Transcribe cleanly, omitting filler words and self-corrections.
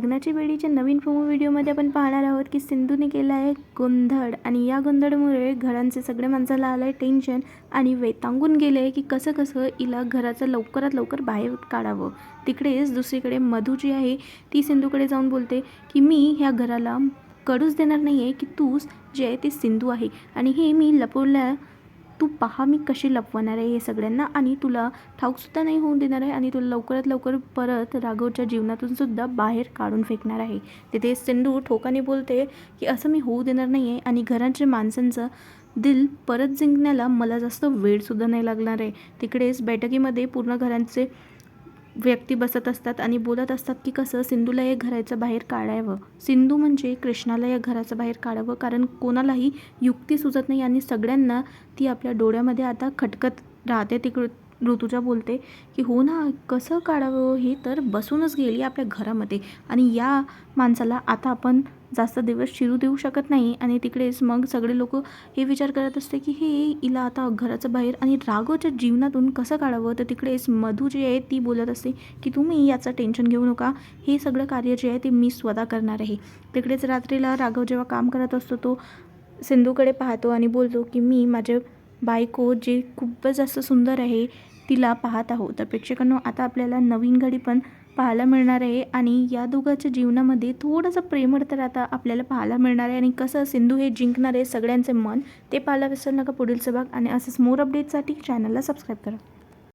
लग्नाची बेडीच्या नवीन प्रोमो व्हिडिओमध्ये आपण पाहणार आहोत की सिंधूने केला आहे गोंधळ आणि या गोंधळामुळे घरांचे सगळे माणसाला आलं आहे टेन्शन आणि वैतागून गेले की कसं कसं हिला घराचं लवकरात लवकर बाहेर काढावं। तिकडेच दुसरीकडे मधू जी आहे ती सिंधूकडे जाऊन बोलते की मी ह्या घराला कळूच देणार नाही आहे की तूच जे आहे ती सिंधू आहे आणि हे मी लपवलं, तू पहा मी कशी लपवणार आहे हे सगळ्यांना आणि तुला ठाऊकसुद्धा नाही होऊन देणार आहे आणि तुला लवकरात लवकर परत राघवच्या जीवनातून सुद्धा बाहेर काढून फेकणार आहे। तिथे सिंधू ठोकाने बोलते की असं मी होऊ देणार नाही आहे आणि घराच्या माणसांचं दिल परत जिंकण्याला मला जास्त वेळसुद्धा नाही लागणार आहे। तिकडेच बैठकीमध्ये पूर्ण घरांचे व्यक्ती बसत असतात आणि बोलत असतात की कसं सिंधूला या घराच्या बाहेर काढावं, सिंधू म्हणजे कृष्णाला या घराच्या बाहेर काढावं, कारण कोणालाही युक्ती सुचत नाही आणि सगळ्यांना ती आपल्या डोळ्यामध्ये आता खटकत राहते। तिकडे ऋतुजा बोलते की हो ना, कसं काढावं, हे तर बसूनच गेली आपल्या घरामध्ये आणि या माणसाला आता आपण जास्त दिवस शिरू देऊ शकत नाही। आणि तिकडेच मग सगळे लोक हे विचार करत असते की हे हिला आता घराच्या बाहेर आणि राघवच्या जीवनातून कसं काढावं। तर तिकडेच मधू जी आहे ती बोलत असते की तुम्ही याचं टेन्शन घेऊ नका, हे सगळं कार्य जे आहे ते मी स्वतः करणार आहे। तिकडेच रात्रीला राघव जेव्हा काम करत असतो तो सिंधूकडे पाहतो आणि बोलतो की मी माझे बायको जे खूपच जास्त सुंदर आहे तिला पाहत आहो। तर प्रेक्षकांनो आता आपल्याला नवीन घडी पण पाहायला मिळणार आहे आणि या दोघांच्या जीवनामध्ये थोडंसं प्रेमळ तर आता आपल्याला पाहायला मिळणार आहे आणि कसं सिंधू हे जिंकणार आहे सगळ्यांचे मन, ते पाहायला विसरू नका पुढील भाग। आणि असंच मोर अपडेटसाठी चॅनलला सबस्क्राईब करा।